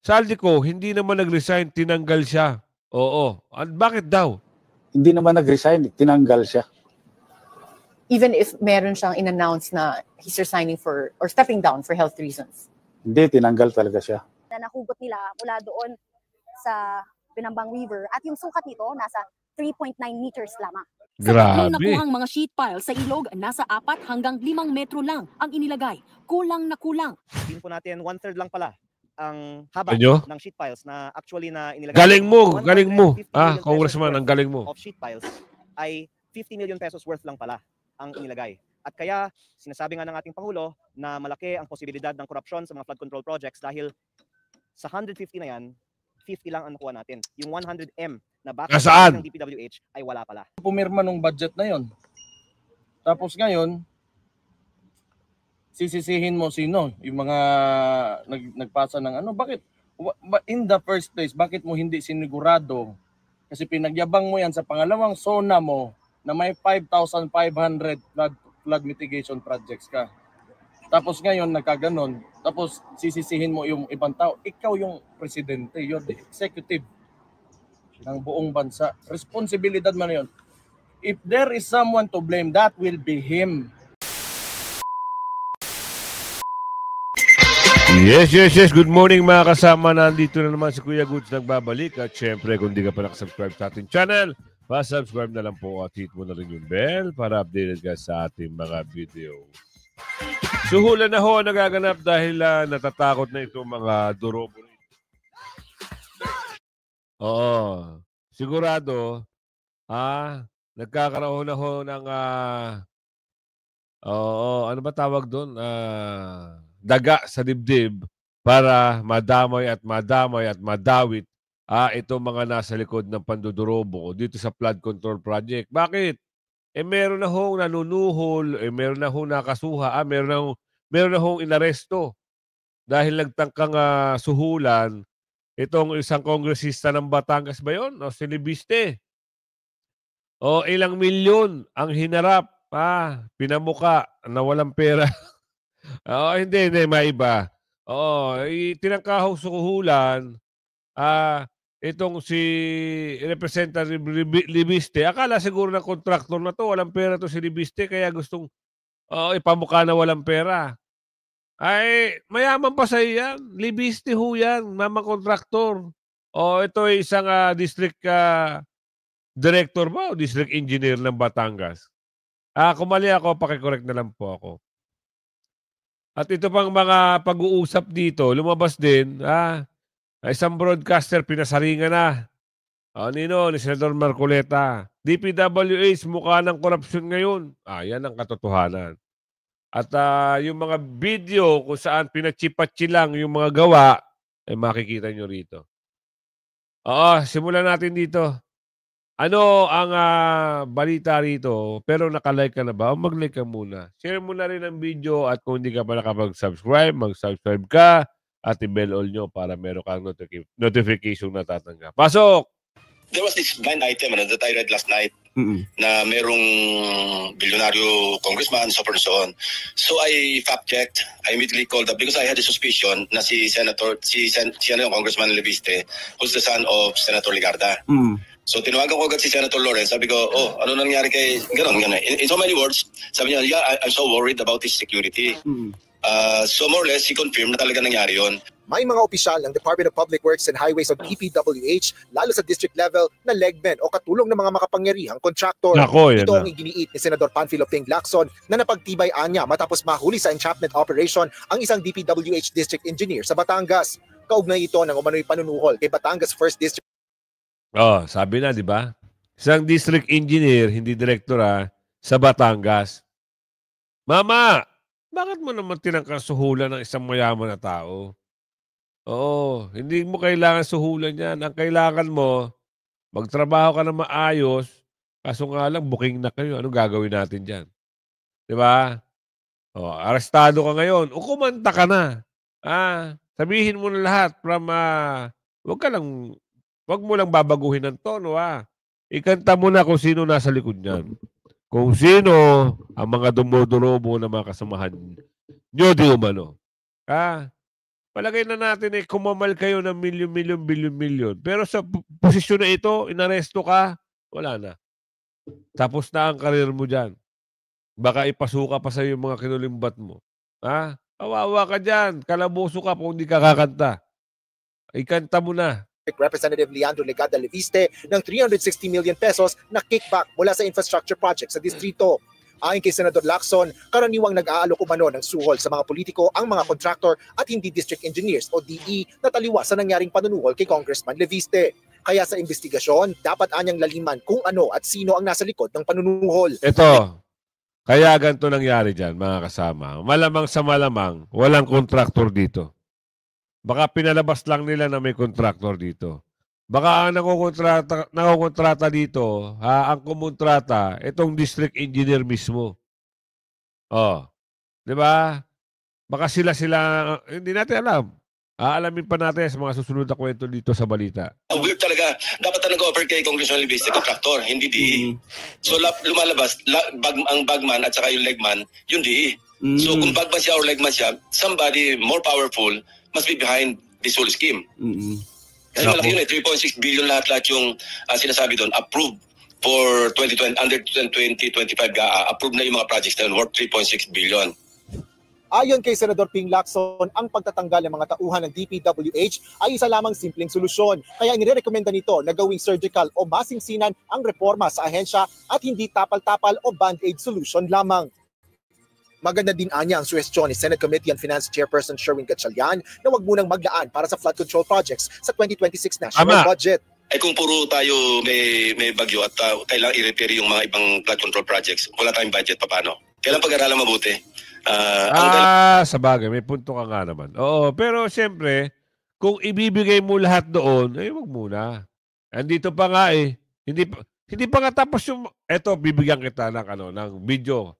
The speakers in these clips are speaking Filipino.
Saldico, hindi naman nag-resign, tinanggal siya. Oo. Bakit daw? Hindi naman nag-resign, tinanggal siya. Even if meron siyang in-announce na he's resigning for or stepping down for health reasons? Hindi, tinanggal talaga siya. Na nahugot nila mula doon sa Binambang River at yung sukat nito nasa 3.9 meters lamang. Sa tatlong Grabe. nakuhang mga sheet pile sa ilog, nasa 4 hanggang 5 metro lang ang inilagay. Kulang na kulang. Tingin po natin 1/3 lang pala ang haba Ano? ng sheet piles na actually na inilagay. Galing mo, galing mo. 150 million pesos Congressman, worth ang galing mo. of sheet piles ay 50 million pesos worth lang pala ang inilagay. At kaya sinasabi nga ng ating Pangulo na malaki ang posibilidad ng korupsyon sa mga flood control projects dahil sa 150 na yan, 50 lang ang nakuha natin. Yung 100M na back Nasaan? ng DPWH ay wala pala. Pumirma nung budget na yon. Tapos ngayon, sisisihin mo sino? Yung mga nagpasa ng ano? Bakit? In the first place, bakit mo hindi sinigurado? Kasi pinagyabang mo yan sa pangalawang zona mo na may 5,500 flood mitigation projects ka. Tapos ngayon, nagkaganon. Tapos sisisihin mo yung ibang tao. Ikaw yung presidente, you're the executive ng buong bansa. Responsibilidad mo na yun. If there is someone to blame, that will be him. Yes. Good morning mga kasama. Nandito na naman si Kuya Goods nagbabalik. At syempre, kung di ka pa nakasubscribe sa ating channel, pa-subscribe na lang po at hit mo na rin yung bell para updated ka sa ating mga video. Suhulan na ho ang nagaganap dahil natatakot na itong mga durobo. Oo. Sigurado, nagkakaroon na ho ng ano ba tawag doon? Daga sa dibdib para madamay at madawit itong mga nasa likod ng pandudurobo dito sa flood control project. Bakit? Meron na hong nanunuhol, meron na hong nakasuha, meron na hong inaresto dahil nagtangkang suhulan itong isang kongresista ng Batangas ba yun? O si Libiste. O ilang milyon ang hinarap, pinamuka na walang pera. Hindi, maiba. Tinangkahong suhulan, itong si Representative Libiste, akala siguro ng kontraktor na to, walang pera to si Libiste, kaya gustong ipamukha na walang pera. Ay, mayaman pa sa yan. Libiste ho yan, mamang kontraktor. Ito ay isang district director ba o district engineer ng Batangas. Kung mali ako, pakicorrect na lang po ako. At ito pang mga pag-uusap dito, lumabas din, isang broadcaster pinasaringan na. Nino, ni Senador Marcoleta. DPWH, mukha ng korupsyon ngayon. Yan ang katotohanan. At yung mga video kung saan pinatsipatsi lang yung mga gawa, makikita nyo rito. Simulan natin dito. Ano ang balita rito? Pero nakalike ka na ba? Mag-like ka muna. Share mo na rin ang video at kung hindi ka pa nakapag-subscribe, mag-subscribe ka at i-bell all nyo para meron kang notification na tatanggap. Pasok! There was this blind item that I read last night na merong bilyonaryo congressman, so forth and so on. So I fact-checked. I immediately called up because I had a suspicion na si Congressman Libiste, who's the son of Senator Ligarda. So tinawagan ko agad si Senator Lawrence. Sabi ko, ano nangyari kay ganun. In so many words, sabi niya, I'm so worried about his security. So more or less, he confirmed na talaga nangyari yun. May mga opisyal ng Department of Public Works and Highways o DPWH, lalo sa district level, na legmen o katulong ng mga makapangyarihang kontraktor. Ito ang iginiit ni Senador Panfilo Ping Lacson na napagtibay-an niya matapos mahuli sa entrapment operation ang isang DPWH district engineer sa Batangas. Kaugnay ito ng umano'y panunuhol kay Batangas 1st District. Sabi na, di ba? Isang district engineer, hindi direktor sa Batangas. Mama, bakit mo naman tinangkasuhulan ng isang mayaman na tao? Hindi mo kailangan suhulan yan. Ang kailangan mo, magtrabaho ka na maayos, kaso nga lang, booking na kayo. Anong gagawin natin dyan? Di ba? Arestado ka ngayon. Kumanta ka na. Sabihin mo na lahat from, wag mo lang babaguhin ng tono, Ikanta mo na kung sino nasa likod niyan. Kung sino ang mga dumudurobo na mga kasamahan nyo di umano. palagay na natin kumamal kayo ng milyon-milyon, bilyon-milyon. Pero sa posisyon na ito, inaresto ka, wala na. Tapos na ang karir mo dyan. Baka ipasuka pa sa yung mga kinulimbat mo. Ha? Kawawa ka dyan. Kalaboso ka kung hindi ka kakanta. Ikanta mo na. Representative Leandro Legada Leviste ng 360 million pesos na kickback mula sa infrastructure project sa distrito. Ayon kay Senador Lacson, karaniwang nag-aalok umano ng suhol sa mga politiko ang mga contractor at hindi district engineers o DE na taliwas sa nangyaring panunuhol kay Congressman Leviste. Kaya sa investigasyon, dapat anyang laliman kung ano at sino ang nasa likod ng panunuhol. Ito, kaya ganito nangyari dyan, mga kasama. Malamang sa malamang, walang contractor dito. Baka pinalabas lang nila na may contractor dito. Baka ang nakukontrata dito, ang kumontrata, itong district engineer mismo. Oh, di ba? Baka sila, hindi natin alam. Aalamin pa natin sa mga susunod na kwento dito sa balita. Weird talaga. Dapat na nag-offer kay Congressman Leviste, contractor, hindi DE. So lumalabas, ang bagman at saka yung legman, yung DE. So kung bagman siya or legman siya, somebody more powerful must be behind this whole scheme. Kasi malaki yun 3.6 billion lahat yung sinasabi doon, approved for 2020, under 2025, approved na yung mga projects na yun, worth 3.6 billion. Ayon kay Senador Ping Lacson, ang pagtatanggal ng mga tauhan ng DPWH ay isa lamang simpleng solusyon. Kaya inirekomenda nito na gawing surgical o masingsinan ang reforma sa ahensya at hindi tapal-tapal o band-aid solution lamang. Maganda din anya ang suhestyon ni Senate Committee on Finance Chairperson Sherwin Gatchalian na wag munang maglaan para sa flood control projects sa 2026 national budget. Kung puro tayo may bagyo at kailangan i-repair yung mga ibang flood control projects, wala tayong budget, paano? Kailangan pag-aralan mabuti. Sa bagay, may punto ka nga naman. Oo, pero siyempre, kung ibibigay mo lahat doon, wag muna. Andito pa nga hindi pa nga tapos yung, eto, bibigyan kita ng video,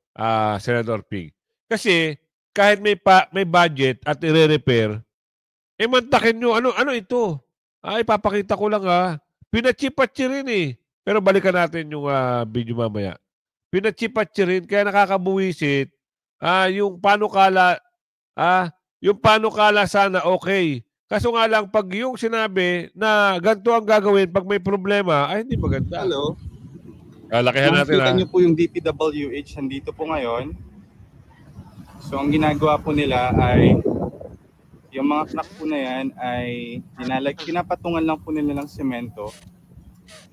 Senator Ping. Kasi, kahit may budget at i-repair, mantakin nyo, ano ito? Ipapakita ko lang Pinatsipatsi rin Pero balikan natin yung video mamaya. Pinatsipatsi rin, kaya nakakabuwisit. Yung panukala, yung panukala sana okay. Kaso nga lang, pag yung sinabi na ganito ang gagawin pag may problema, hindi maganda. Hello. Lakihan natin Nakita niyo po yung DPWH, nandito po ngayon. So ang ginagawa po nila ay, yung mga truck po na yan ay pinapatungan lang po nila ng semento.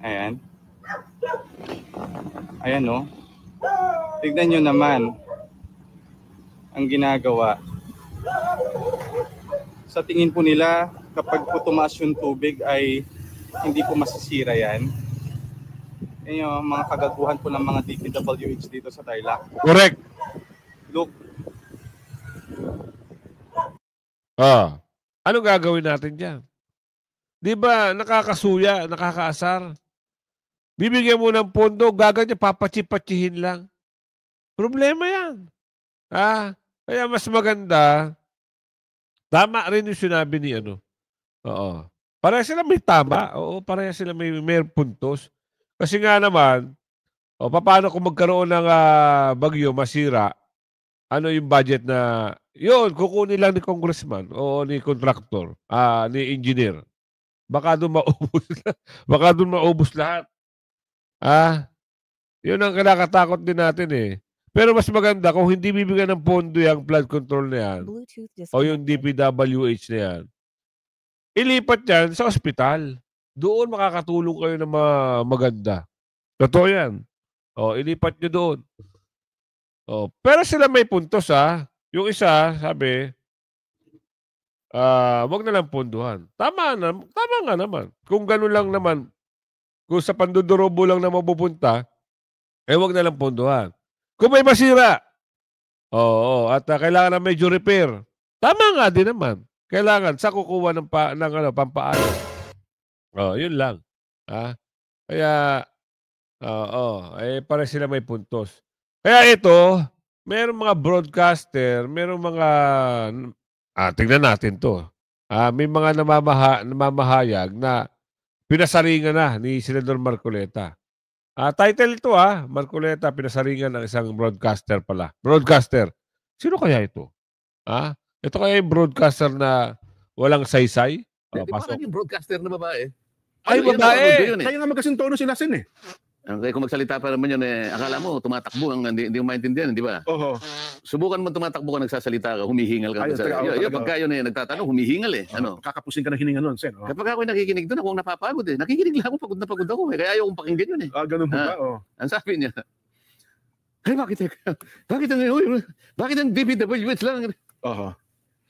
Ayan. Ayan o. Tignan nyo naman ang ginagawa. Sa tingin po nila, kapag po tumaas yung tubig ay hindi po masisira yan. Yan yung mga kagaguhan po ng mga DPWH dito sa Tarlac. Correct. Look. Anong gagawin natin dyan? Di ba nakakasuya, nakakaasar? Bibigyan mo ng pondo, gaganyan, papatsipatsihin lang. Problema yan. Kaya mas maganda, tama rin yung sinabi ni Pareha sila may tama. Oo, pareha sila may puntos. Kasi nga naman, paano kung magkaroon ng bagyo, masira, ano yung budget na, yun, kukunin lang ni congressman o ni contractor, ni engineer. Baka doon maubos, baka doon maubos lahat. Yun ang kinakatakot din natin Pero mas maganda kung hindi bibigyan ng pondo yung flood control na yan o yung DPWH na yan, ilipat yan sa ospital. Doon makakatulong kayo ng mga maganda. Totoo yan. Ilipat nyo doon. Pero sila may puntos Yung isa, sabi, wag na lang ponduhan. Tama nga naman. Kung gano'n lang naman, kung sa pandudurobo lang na mapupunta, wag na lang ponduhan. Kung may masira, at kailangan na medyo repair, tama nga din naman. Kailangan sa kukuha ng pampaano. Yun lang. Kaya, pare sila may puntos. Kaya ito, merong mga broadcaster, merong mga, tingnan natin to. May mga namamahayag na pinasaringan na ni Senador Marcoleta. Title ito Marcoleta, pinasaringan ng isang broadcaster pala. Broadcaster. Sino kaya ito? Ito kaya yung broadcaster na Walang saysay. Di ba Pasok. yung broadcaster na babae? Ay, Yun ang babae! mundo yun, eh. Kaya nga magkasintono sila Sen eh. Kaya kung magsalita pa naman yun, akala mo tumatakbo, hindi mo maintindihan, di ba? Oho. Subukan mo tumatakbo ka, nagsasalita ka, humihingal ka. Yung pagka yun nagtatanong, humihingal eh. Kakapusin ka ng hininga nun, Sen. Kapag ako nakikinig doon, ako napapagod eh. Nakikinig lang ako, pagod na pagod ako eh. Kaya ayaw kong pakinggan yun eh. Ganun ba? Ang sabi niya, ay bakit ang DPWH lang?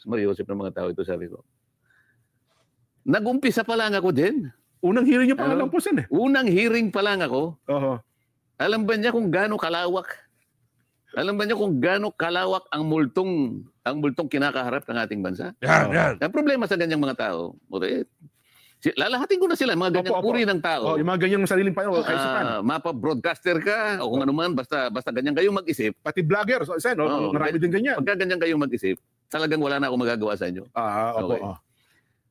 Mariusip ng mga tao ito, sabi ko. Nag-umpisa pa lang ako din. Unang hearing niyo pa lang po, Sen eh. Unang hearing pa lang ako. Alam ba niya kung gaano kalawak? Alam ba niya kung gaano kalawak ang multong kinakaharap ng ating bansa? Yan. Ang problema sa ganyang mga tao, lalahatin ko na sila, mga ganyang uri ng tao. Yung mga ganyang sariling kaisipan. Mapa-broadcaster ka, o kung ano man, basta ganyan kayong mag-isip. Pati vlogger, Sen, marami din ganyan. Pagka ganyan kayong mag-isip, talagang wala na akong magagawa sa inyo. Opo.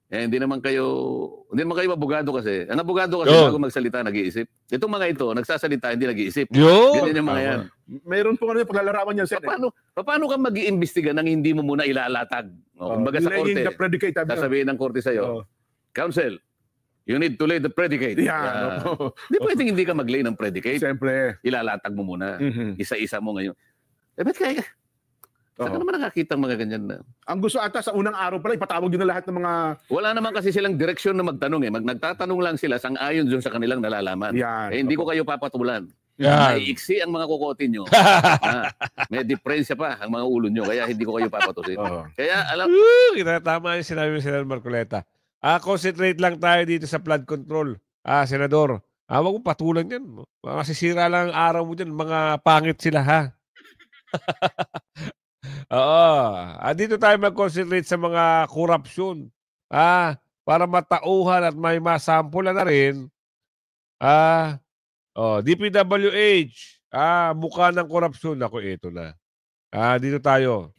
Hindi naman kayo abogado kasi. Ang abogado kasi bago magsalita, nag-iisip. Itong mga ito, nagsasalita, hindi nag-iisip. Ganyan yung mga yan. Mayroon po paglalarawan niyan, Sen. Paano ka mag-iimbestiga nang hindi mo muna ilalatag? Kumbaga sa korte, sasabihin ng korte sa'yo, Counsel, you need to lay the predicate. Hindi pwedeng hindi ka mag-lay ng predicate. Siyempre. Ilalatag mo muna. Isa-isa mo ngayon. Ba't kaya saan ka naman nakakita mga ganyan na? Ang gusto ata sa unang araw pala, ipatawag yun na lahat ng mga... Wala naman kasi silang direksyon na magtanong eh. Nagtatanong lang sila sang-ayon dun sa kanilang nalalaman. Hindi ko kayo papatulan. May iksi ang mga kukotin nyo. May diferensya pa ang mga ulo nyo. Kaya hindi ko kayo papatusin. Kaya alam... Tama yung sinabi mo, Senador Marcoleta. Concentrate lang tayo dito sa flood control. Senador. Huwag mo patulan yan. Masisira lang ang araw mo dyan. Mga pangit sila, ha? Dito tayo mag-concentrate sa mga korupsyon. Para matauhan at may masampulan na rin. DPWH. Mukha ng korupsyon. Ako, ito na. Dito tayo.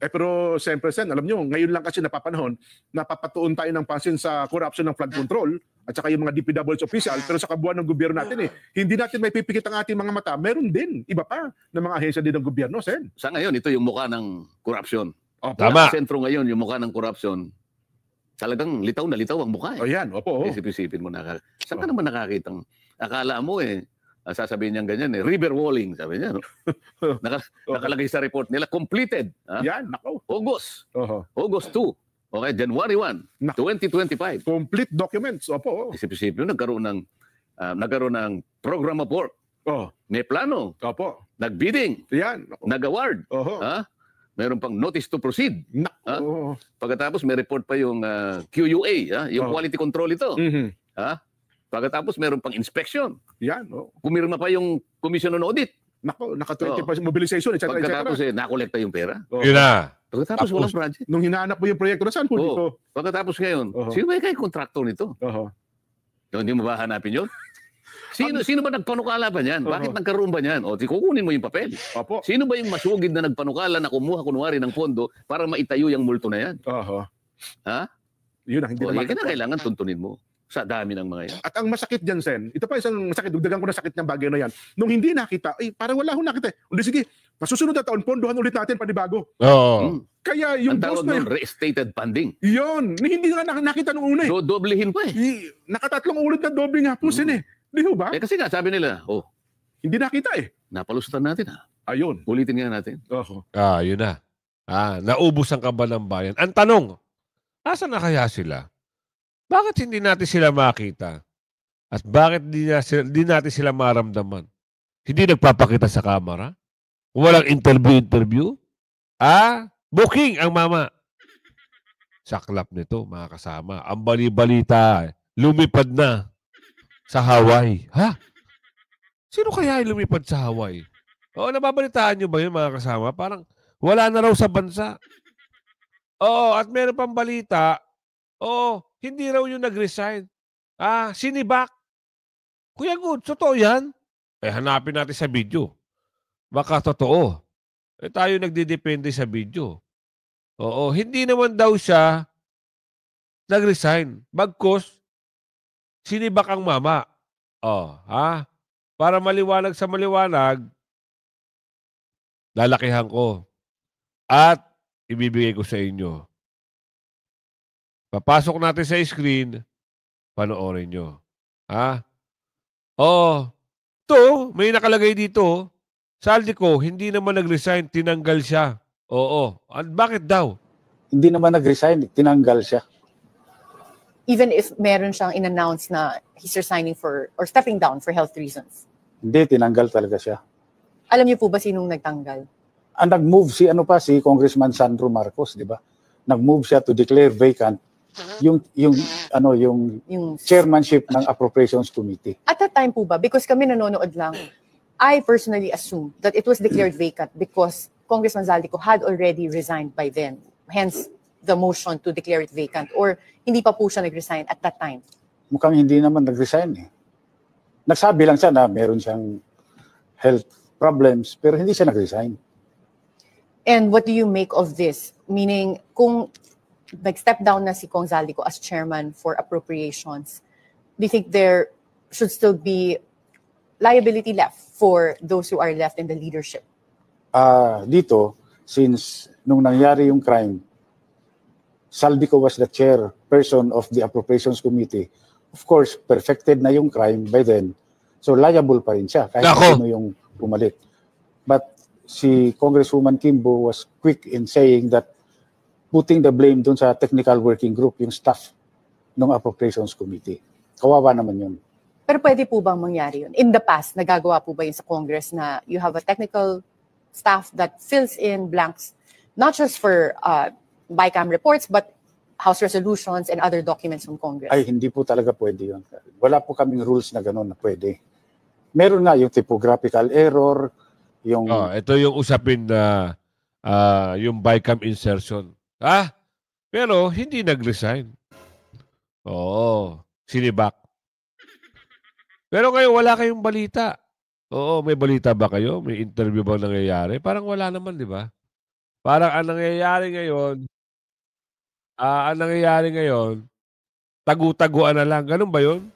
Pero siyempre, Sen, alam nyo, ngayon lang kasi napapanahon, napapatuon tayo ng pansin sa corruption ng flood control at saka yung mga DPWH official, pero sa kabuuan ng gobyerno natin hindi natin may pipikit ang ating mga mata. Meron din, iba pa, ng mga ahensya din ng gobyerno, Sen. Sa ngayon, ito yung mukha ng korupsyon. Tama. Sa sentro ngayon, yung mukha ng korupsyon, talagang litaw na litaw ang mukha. Isip-isipin mo na. Saan ka naman nakakitang, akala mo sasabihin niyang ganyan river walling, sabi niya. Nakalagay sa report nila, completed. August 2. Okay, January 1, 2025. Complete documents. Isip-isipin, nagkaroon ng program of work. May plano. Nag-bidding. Nag-award. Meron pang notice to proceed. Pagkatapos may report pa yung QUA, yung quality control ito. Pagkatapos meron pang inspection. Pumirma pa yung Commission on Audit. Naka-20% mobilization, etc. Pagkatapos nakolekta yung pera. Yun na. Pagkatapos walang project. Nung hinahanap mo yung proyekto, saan po dito? Pagkatapos ngayon, sino ba yung kontraktor nito? Hindi mo ba hanapin yun? Sino ba nagpanukala ba niyan? Bakit nagkaroon ba niyan? Kukunin mo yung papel. Sino ba yung masugid na nagpanukala na kumuha kunwari ng pondo para maitayo yung multo na yan? Yun ang hindi naman. Kailangan tuntunin mo sa dami ng mga yan. At ang masakit dyan, Sen, ito pa isang masakit, dugdagan ko na sakit ng bagay na yan. Nung hindi nakita, parang wala akong nakita. Sige, masusunod na taon, pondohan ulit natin panibago. Kaya yung ang tawag nun, restated funding. Yun, hindi nga nakita nung una. So, doblehin pa Nakatatlong ulit na doble nga po, Sen Di ba? Kasi nga, sabi nila, hindi nakita napalusutan natin Ayun. Ulitin nga natin. Yun na. Naubos ang kaba ng bayan. Ang tanong, asan na kaya sila? Bakit hindi natin sila makita? At bakit di natin sila maramdaman? Hindi nagpapakita sa kamera? Walang interview? Booking ang mama. Saklap nito, mga kasama. Ang bali-balita, lumipad na sa Hawaii. Sino kaya yung lumipad sa Hawaii? Nababalitaan nyo ba yun, mga kasama? Parang wala na raw sa bansa. At meron pang balita, hindi raw yung nag-resign. Sinibak. Kuya Good, totoo yan? Hanapin natin sa video. Baka totoo. Tayo nagdidepende sa video. Hindi naman daw siya nag-resign. Bagkus, sinibak ang mama. Para maliwanag sa maliwanag, lalakihan ko. At ibibigay ko sa inyo. Papasok natin sa screen, panoorin nyo. Ha? Oh, to, may nakalagay dito. Saldico, hindi naman nag-resign, tinanggal siya. Oo. At bakit daw? Hindi naman nag-resign, tinanggal siya. Even if meron siyang in-announce na he's resigning for or stepping down for health reasons. Hindi, tinanggal talaga siya. Alam niyo po ba sinong nagtanggal? Nag-move si Congressman Sandro Marcos, di ba? Nag-move siya to declare vacant yung chairmanship ng Appropriations Committee. At that time po ba, because kami nanonood lang, I personally assumed that it was declared vacant because Congressman Zaldico had already resigned by then. Hence, the motion to declare it vacant. Or hindi pa po siya nag-resign at that time? Mukhang hindi naman nag-resign eh. Nagsabi lang siya na meron siyang health problems, pero hindi siya nag-resign. And what do you make of this? Meaning, kung nag-step down na si Kong Zaldico as chairman for appropriations, do you think there should still be liability left for those who are left in the leadership? Dito, since nung nangyari yung crime, Zaldico was the chairperson of the Appropriations Committee. Of course, perfected na yung crime by then. So liable pa rin siya kahit sino yung pumalit. But si Congresswoman Kimbo was quick in saying that putting the blame dun sa technical working group, yung staff ng Appropriations Committee. Kawawa naman yun. Pero pwede po bang mangyari yun? In the past, nagagawa po ba yun sa Congress na you have a technical staff that fills in blanks, not just for BICAM reports, but House resolutions and other documents from Congress? Ay, hindi po talaga pwede yun. Wala po kaming rules na gano'n na pwede. Meron nga yung typographical error, yung... ito yung usapin na yung BICAM insertion. Pero hindi nag-resign. Oo, sinibak. Pero ngayon wala kayong balita. Oo, may balita ba kayo? May interview ba nangyayari? Parang wala naman, di ba? Parang ang nangyayari ngayon, tagu-taguan na lang. Ganun ba yun?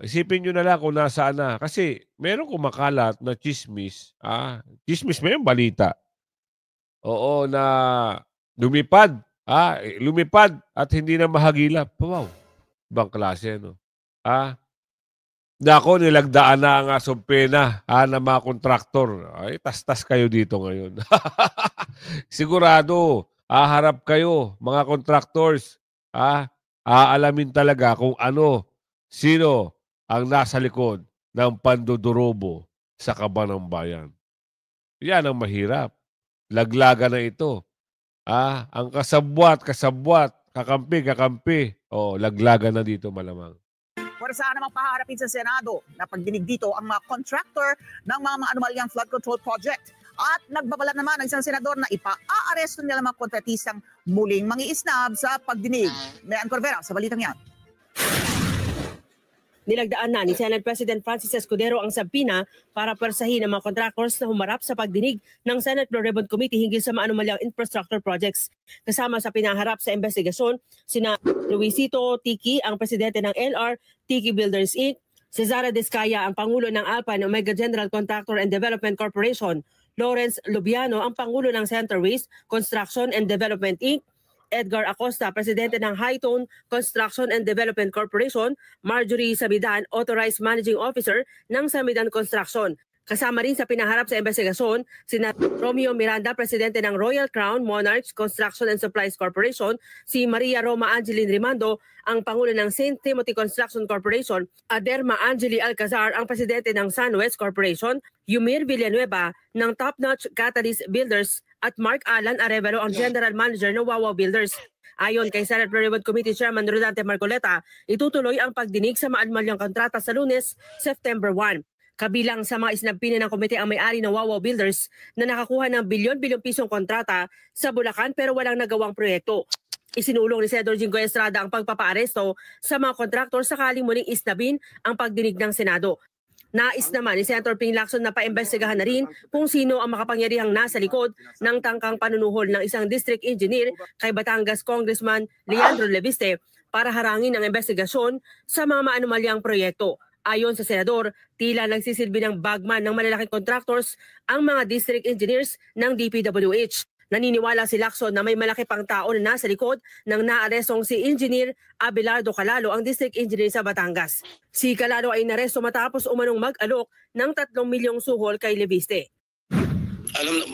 Isipin nyo na lang kung nasaan na. Kasi meron kumakalat na chismis. Chismis mo yung balita. Oo, na lumipad. Lumipad at hindi na mahagilap. Wow. Ibang klase, no? Nako, nilagdaan na ang asumpena ng mga kontraktor. Ay, tas-tas kayo dito ngayon. Sigurado, haharap kayo, mga contractors. Aalamin talaga kung sino ang nasa likod ng pandudurobo sa kaban ng bayan. Yan ang mahirap. Laglaga na ito. Ang kasabwat, kakampi. Laglaga na dito malamang. Saan namang paharapin sa Senado na pagdinig dito ang mga contractor ng mga anomalyang flood control project. At nagbabalat naman ng isang senador na ipa-aaresto nila mga kontratistang muling mangiisnab sa pagdinig. Mayan Corvera sa balitang yan. Nilagdaan na ni Senate President Francis Escudero ang sabina para persahin ang mga contractors na humarap sa pagdinig ng Senate Blue Ribbon Committee hinggil sa maanumalyang infrastructure projects. Kasama sa pinaharap sa investigasyon, sina Luisito Tiki, ang presidente ng LR, Tiki Builders Inc., Cesara Descaya, ang pangulo ng Alpine Omega General Contractor and Development Corporation, Lawrence Lubiano, ang pangulo ng Centerways Construction and Development Inc., Edgar Acosta, presidente ng Hightone Construction and Development Corporation, Marjorie Samidan, authorized managing officer ng Samidan Construction. Kasama rin sa pinaharap sa investigasyon, sina Romeo Miranda, presidente ng Royal Crown Monarchs Construction and Supplies Corporation, si Maria Roma Angeline Rimando, ang pangulo ng St. Timothy Construction Corporation, Aderma Angeli Alcazar, ang presidente ng SunWest Corporation, Yumir Villanueva ng Top Notch Catalyst Builders, at Mark Alan Arevalo, ang general manager ng Wawa Builders. Ayon kay Senate Blue Ribbon Committee Chairman Rodante Marcoleta, itutuloy ang pagdinig sa maanumalyang kontrata sa Lunes, September 1. Kabilang sa mga isinampinin ng komite ang may-ari ng Wawa Builders na nakakuha ng bilyon-bilyong pisong kontrata sa Bulacan pero walang nagawang proyekto. Isinulong ni Senador Jinggoy Estrada ang pagpapaaresto sa mga kontraktor sakaling muling isnabin ang pagdinig ng Senado. Nais naman ni Senator Ping Lacson na paimbestigahan na rin kung sino ang makapangyarihang nasa likod ng tangkang panunuhol ng isang district engineer kay Batangas Congressman Leandro Leviste para harangin ang investigasyon sa mga maanumalyang proyekto. Ayon sa senador, tila nagsisilbi ng bagman ng malalaking contractors ang mga district engineers ng DPWH. Naniniwala si Lacson na may malaki pang tao na nasa likod ng naarestong si Engineer Abelardo Calalo, ang District Engineer sa Batangas. Si Calalo ay naresto matapos umanong mag-alok ng 3 milyong suhol kay Leviste.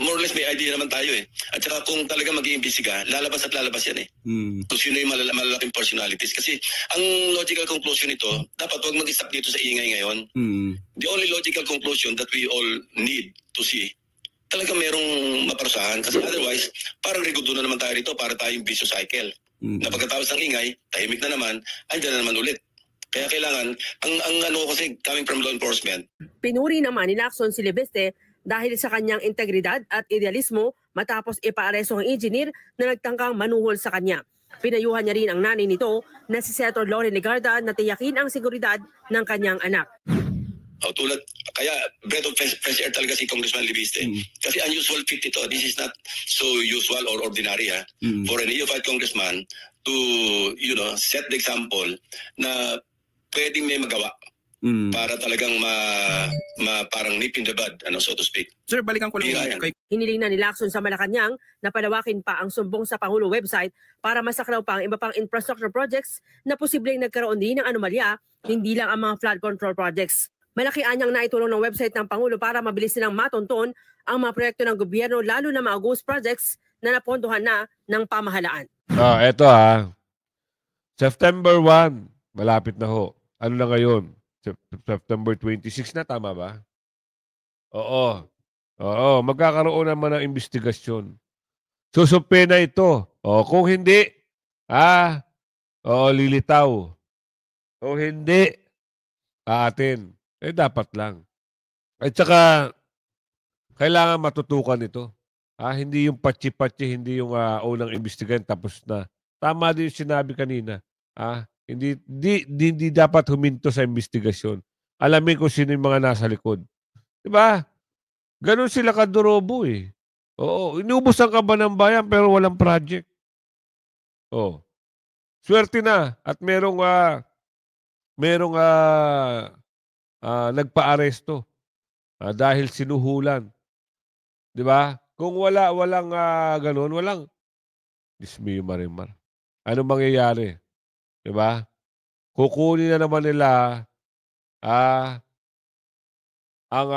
More or less may idea naman tayo eh. At saka kung talaga mag-iimbestiga, lalabas at lalabas yan eh. Kung sino yung malalaking personalities. Kasi ang logical conclusion nito, dapat huwag mag-stop dito sa ingay ngayon. The only logical conclusion that we all need to see, talaga merong maparusahan. Kasi otherwise, parang regudo na naman tayo rito para tayong vicious cycle. Na pagkatapos ng ingay, tahimik na naman, andyan na naman ulit. Kaya kailangan, ang ano kasi coming from law enforcement. Pinuri naman ni Lacson si Leviste dahil sa kanyang integridad at idealismo matapos ipaaresto ang engineer na nagtangkang manuhol sa kanya. Pinayuhan niya rin ang nanay nito na si Senator Loren Legarda na tiyakin ang seguridad ng kanyang anak. Kaya breath of fresh air talaga si Congressman Leviste. Kasi unusual fit ito. This is not so usual or ordinary for an neophyte congressman to set the example na pwedeng may magawa para talagang parang nip in the bud, so to speak. Sir, balikan ko lang kay... Hiniling na ni Lacson sa Malacanang na palawakin pa ang sumbong sa Pangulo website para masaklaw pa ang iba pang infrastructure projects na posibleng nagkaroon din ng anomalya, hindi lang ang mga flood control projects. Malaki anyang naitulong ng website ng Pangulo para mabilis nilang matunton ang mga proyekto ng gobyerno, lalo na mga ghost projects na napondohan na ng pamahalaan. Eto September 1, malapit na ho. Ano na ngayon? September 26 na, tama ba? Oo, magkakaroon naman ng investigasyon. Susupin na ito. Kung hindi, lilitaw. Kung hindi, atin. Dapat lang. At saka, kailangan matutukan ito. Hindi yung patsi-patsi, hindi yung unang investigan tapos na. Tama din yung sinabi kanina. Hindi dapat huminto sa investigasyon. Alamin kung sino yung mga nasa likod. Diba? Ganun sila kadurobo eh. Oo, inuubusan ka ba ng bayan pero walang project? Swerte na at merong nagpa-aresto dahil sinuhulan. 'Di ba? Kung walang ganun, walang dismiyo marimar. Ano mangyayari? 'Di ba? Kukunin na naman nila ang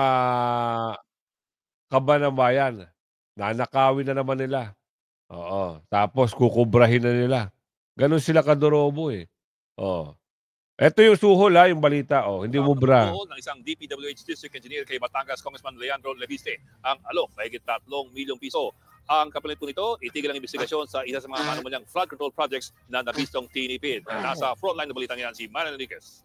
kaban ng bayan. Nanakawin na naman nila. Tapos kukubrahin na nila. Ganun sila kadorobo eh. Ito yung suhol yung balita. Hindi mo bra. Ng isang DPWH District Engineer kay Batangas Congressman Leandro Leviste ang alok na higit 3 milyong piso. Ang kapalit po nito, itigil ang investigasyon sa isa sa mga manumalyang flood control projects na nabistong tinipid. Nasa frontline na balita niyan si Manan Enriquez.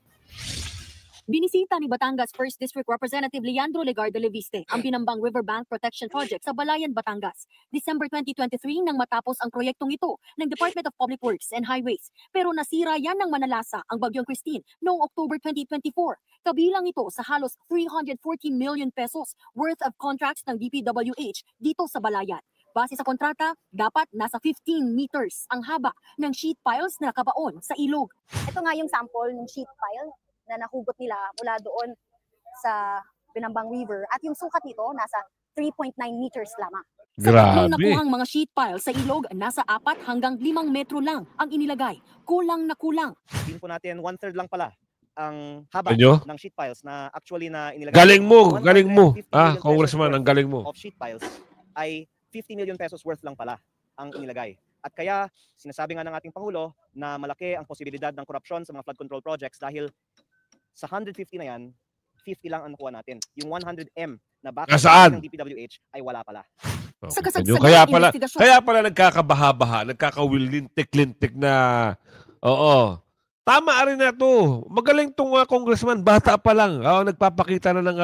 Binisita ni Batangas 1st District Representative Leandro Legarda Leviste ang Binambang Riverbank Protection Project sa Balayan, Batangas. December 2023 nang matapos ang proyektong ito ng Department of Public Works and Highways. Pero nasira yan ng manalasa ang Bagyong Christine noong October 2024. Kabilang ito sa halos 340 million pesos worth of contracts ng DPWH dito sa Balayan. Base sa kontrata, dapat nasa 15 meters ang haba ng sheet piles na nakabaon sa ilog. Ito nga yung sample ng sheet pile na nahugot nila mula doon sa Binambang River. At yung sukat nito, nasa 3.9 meters lamang. Sa tatlong nakuhang mga sheet pile sa ilog, nasa 4 hanggang 5 metro lang ang inilagay. Kulang na kulang. Tingin po natin, 1/3 lang pala ang haba ng sheet piles na actually na inilagay. Galing mo. Congressman, ang galing mo. Of sheet piles ay 50 million pesos worth lang pala ang inilagay. At kaya, sinasabi nga ng ating Pangulo na malaki ang posibilidad ng korupsyon sa mga flood control projects dahil sa 150 na yan, 50 lang ang nakuha natin. Yung 100M na backup ng DPWH ay wala pala. Kaya pala nagkakabaha-baha, nagkakawil-lintik-lintik na, tama rin na to. Magaling tong congressman, bata pa lang. Nagpapakita na ng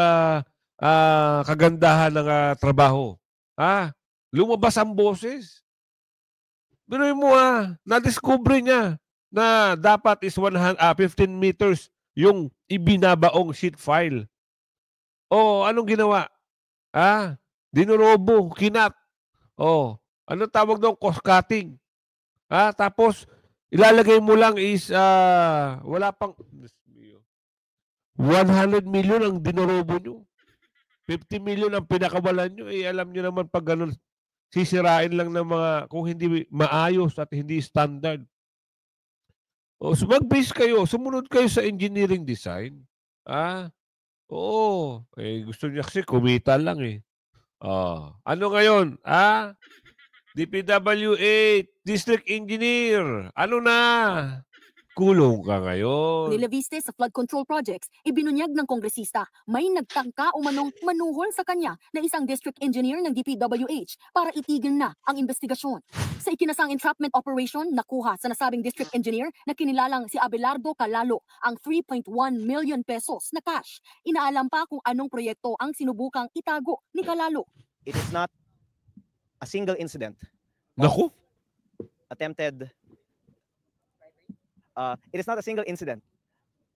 kagandahan ng trabaho. Lumabas ang boses. Binuhin mo na-discover niya na dapat is 15 meters yung ibinabaong sheet file. Anong ginawa? Dinurobo, kinat. Ano tawag doon? Cost cutting. Tapos, ilalagay mo lang is, wala pang, 100 million ang dinurobo nyo. 50 million ang pinakawalan nyo. Alam nyo naman pag ganun, sisirain lang ng mga kung hindi maayos at hindi standard. O so mag-base kayo, sumunod kayo sa engineering design. Oo, gusto niya kasi kumita lang eh. Ano ngayon? DPWH, District Engineer. Ano na? Kulong ka ngayon. Ni Leviste sa flood control projects, ibinunyag ng kongresista, may nagtangka o manuhol sa kanya na isang district engineer ng DPWH para itigil na ang investigasyon. Sa ikinasang entrapment operation, nakuha sa nasabing district engineer na kinilalang si Abelardo Calalo ang 3.1 million pesos na cash. Inaalam pa kung anong proyekto ang sinubukang itago ni Calalo. It is not a single incident. Naku? Attempted. It is not a single incident.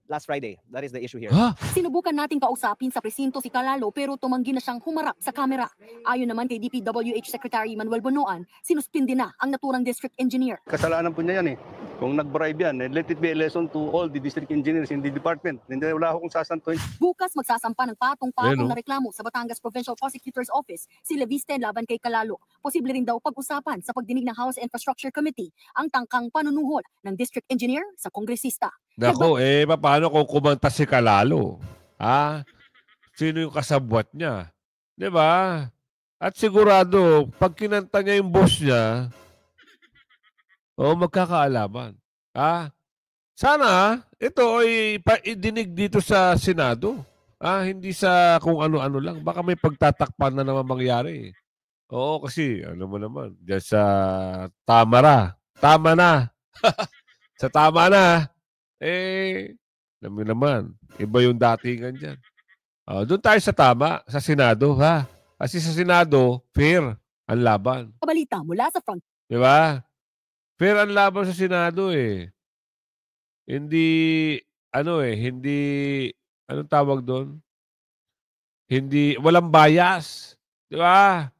Last Friday, that is the issue here. Sinubukan nating kausapin sa presinto si Calalo pero tumanggi na siyang humarap sa kamera. Ayon naman kay DPWH Secretary Manuel Bonoan, sinuspindi na ang naturang district engineer. Kasalanan po niya yan eh. Kung nag-bribe yan, let it be a lesson to all the district engineers in the department. Hindi wala akong sasantuin. Bukas magsasampa ng patong-patong na reklamo sa Batangas Provincial Prosecutor's Office si Leviste laban kay Calalo. Posible rin daw pag-usapan sa pagdinig ng House Infrastructure Committee ang tangkang panunuhol ng district engineer sa kongresista. Naku, paano kung kumanta si Calalo? Sino yung kasabwat niya? Di ba? At sigurado, pag kinanta niya yung boss niya, magkakaalaman. Sana, ito ay idinig dito sa Senado. Hindi sa kung ano-ano lang. Baka may pagtatakpan na naman mangyari. Oo, kasi, ano mo naman, dyan sa tama na. Sa tama na. Alam mo naman, iba yung datingan dyan. Doon tayo sa tama, sa Senado, ha? Kasi sa Senado, fair ang laban. Balita mula sa front. Di ba? Fair ang laban sa Senado eh. Hindi, anong tawag doon? Hindi, walang bias. Di ba?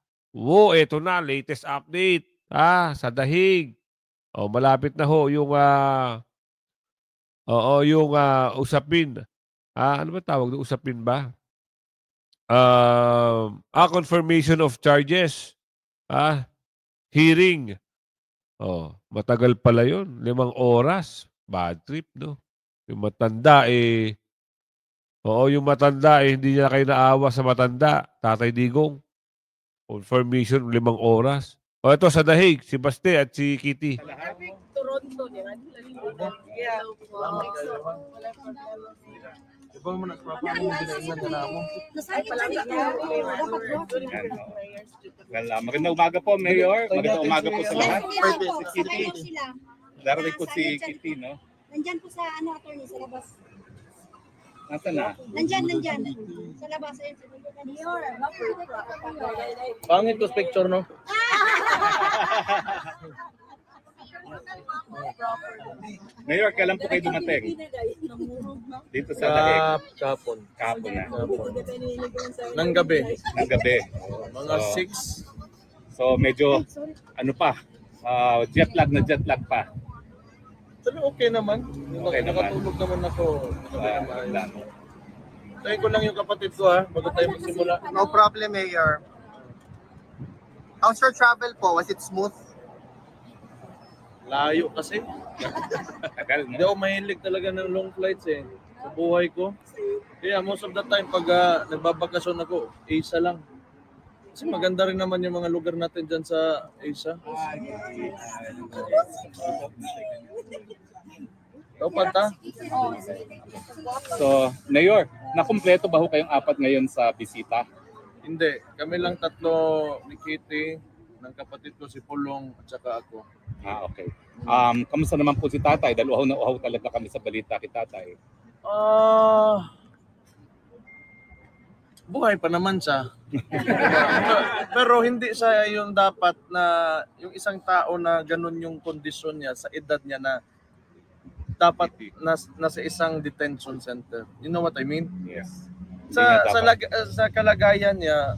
Eto na, latest update. Sa dahig. Malapit na ho yung usapin. Ano ba tawag doon? Usapin ba? Confirmation of charges. Hearing. Matagal pala yun. 5 oras. Bad trip, no? Yung matanda hindi niya kayo naawa sa matanda. Tatay Digong. Confirmation, 5 oras. Ito sa dahig, si Baste at si Kitty. Toronto, magandang umaga po, Mayor. Magandang umaga po sa lahat. Darating po si Kitty, no? Nandyan po sa attorney, sa labas. Nasaan na? Nandyan. Sa labas. Mayor. Pangit to picture, no? Mayor, kailan po kayo dumating? Dito sa dahig? Kapon na. Nang gabi. Mga 6. So medyo, jet lag pa. Pero okay naman. Nakatulog naman ako. Tayo ko lang yung kapatid ko bago tayo magsimula. No problem, Mayor. How's your travel po? Was it smooth? Layo kasi. Hindi ako mahilig talaga ng long flights sa buhay ko. Kaya most of the time pag nagbabakasyon ako, Asia lang. Kasi maganda rin naman yung mga lugar natin dyan sa Asia. Panta? So, Mayor, nakumpleto ba ho kayong 4 ngayon sa bisita? Hindi. Kami lang 3 ni Kitty, ng kapatid ko si Pulong at saka ako. Okay. Kamusta naman po si Tatay? Dahil uhaw na uhaw talaga kami sa balita kay Tatay. Buhay pa naman siya. Pero hindi siya yung dapat na yung isang tao na ganun yung kondisyon niya sa edad niya na dapat nasa isang detention center. You know what I mean? Yes. Sa kalagayan niya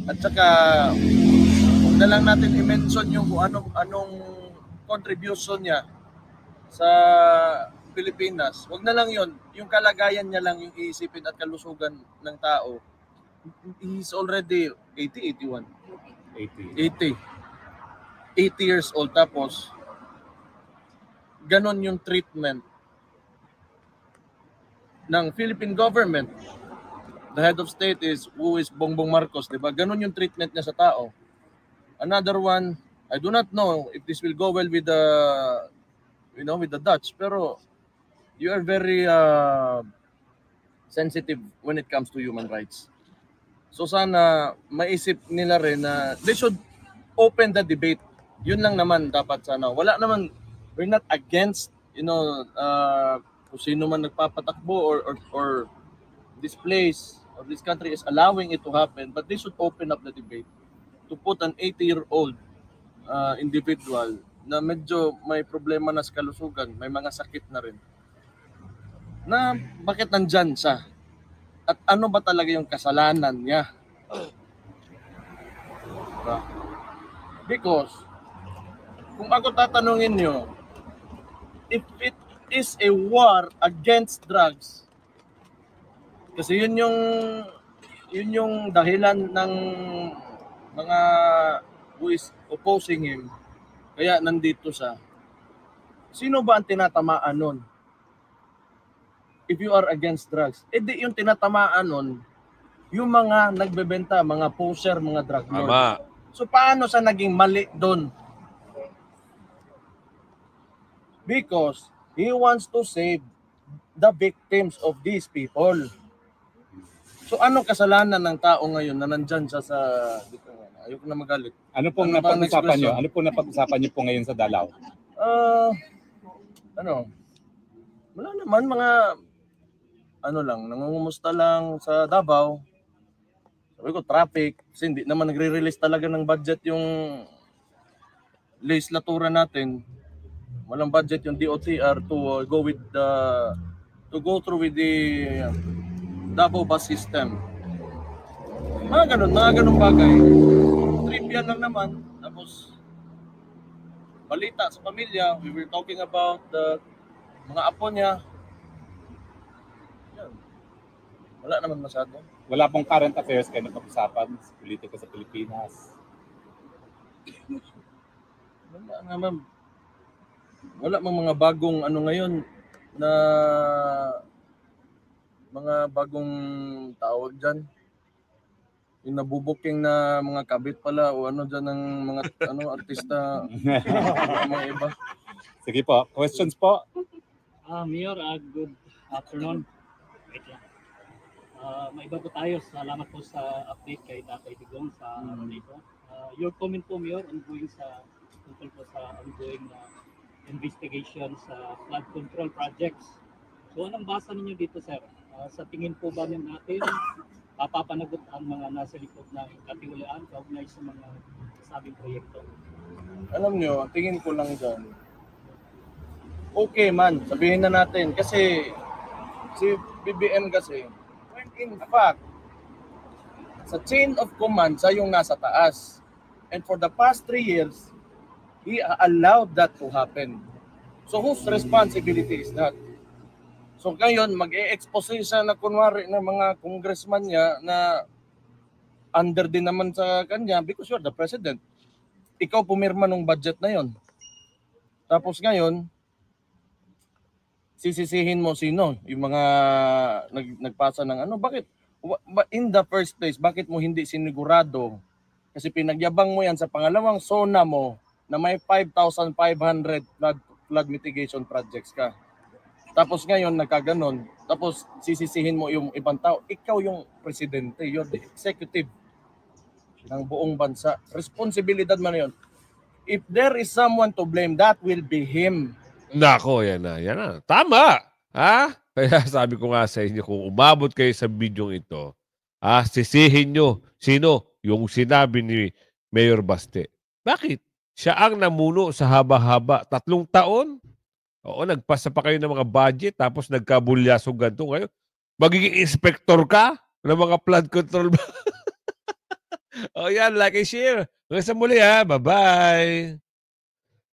at saka huwag na lang natin i-mention yung anong contribution niya sa Pilipinas. Huwag na lang yon. Yung kalagayan niya lang yung iisipin at kalusugan ng tao. He's already 80, 81. 80 years old, tapos ganon yung treatment ng Philippine government. The head of state is Bongbong Marcos, di ba? Ganon yung treatment niya sa tao. Another one, I do not know if this will go well with the, with the Dutch, pero you are very sensitive when it comes to human rights. So sana maisip nila rin na they should open the debate. Yun lang naman dapat sana. Wala naman, we're not against, kung sino man nagpapatakbo or this place or this country is allowing it to happen, but they should open up the debate to put an 80-year-old individual na medyo may problema na sa kalusugan, may mga sakit na rin, na bakit nandyan siya? At ano ba talaga yung kasalanan niya? Because, kung ako tatanungin nyo, if it is a war against drugs, kasi yun yung dahilan ng mga who is opposing him, kaya nandito siya. Sino ba ang tinatamaan nun? If you are against drugs, di yung tinatamaan nun, yung mga nagbebenta, mga poser, mga drug lord. Tama. So paano sa naging mali doon? Because he wants to save the victims of these people. So ano kasalanan ng tao ngayon na nandyan siya sa... Ayoko na magalit. Ano pong napag-usapan nyo? Ano pong napag-usapan nyo po ngayon sa Dalao? Wala naman, mga nangungumusta lang sa Davao. Sabi ko, traffic. Kasi hindi naman nagre-release talaga ng budget yung legislatura natin. Walang budget yung DOTR to go through with the Davao bus system. Mga ganun bagay. Trivia lang naman. Tapos, balita sa pamilya, we were talking about the mga apo niya. Yan. Wala naman masyado. Wala pong current affairs kayo napag-usapan sa politika sa Pilipinas. Wala naman. Wala mang mga bagong ngayon na mga bagong tawag dyan. Yung nabubuking na mga kabit pala o dyan ng mga artista, mga iba. Sige po, questions po? Mayor, good afternoon. Wait lang. May iba po tayo. Salamat po sa update kay Tatay Digong sa dito. Your comment po, Mayor, ongoing tungkol po sa ongoing investigation sa flood control projects. So anong basa ninyo dito, sir? Sa tingin po ba natin, papapanagot ang mga nasa likod ng katiwalaan kaugnay sa mga sabing proyekto? Alam nyo, tingin ko lang dyan, okay man, sabihin na natin. Kasi si BBM kasi, when in fact, sa chain of command, siya yung nasa taas. And for the past 3 years, he allowed that to happen. So whose responsibility is that? So ngayon, mag-e-expose siya na kunwari na mga congressman niya na under din naman sa kanya because you're the president. Ikaw pumirma ng budget na yon. Tapos ngayon, sisisihin mo sino? Yung mga nagpasa ng bakit? In the first place, bakit mo hindi sinigurado? Kasi pinagyabang mo yan sa pangalawang SONA mo na may 5,500 flood mitigation projects ka. Tapos ngayon, nagkaganon. Tapos sisisihin mo yung ibang tao. Ikaw yung presidente. You're the executive ng buong bansa. Responsibilidad mo na yun. If there is someone to blame, that will be him. Nako, yan na. Tama! Ha? Kaya sabi ko nga sa inyo, kung umabot kayo sa video ito, sisihin nyo. Sino? Yung sinabi ni Mayor Baste. Bakit? Siya ang namuno sa haba-haba. 3 taon? Oo, nagpasa pa kayo ng mga budget tapos nagkabulyasong ganito ngayon. Magiging inspector ka ng mga flood control. O yan, like and share. Hanggang sa muli ha. Bye-bye.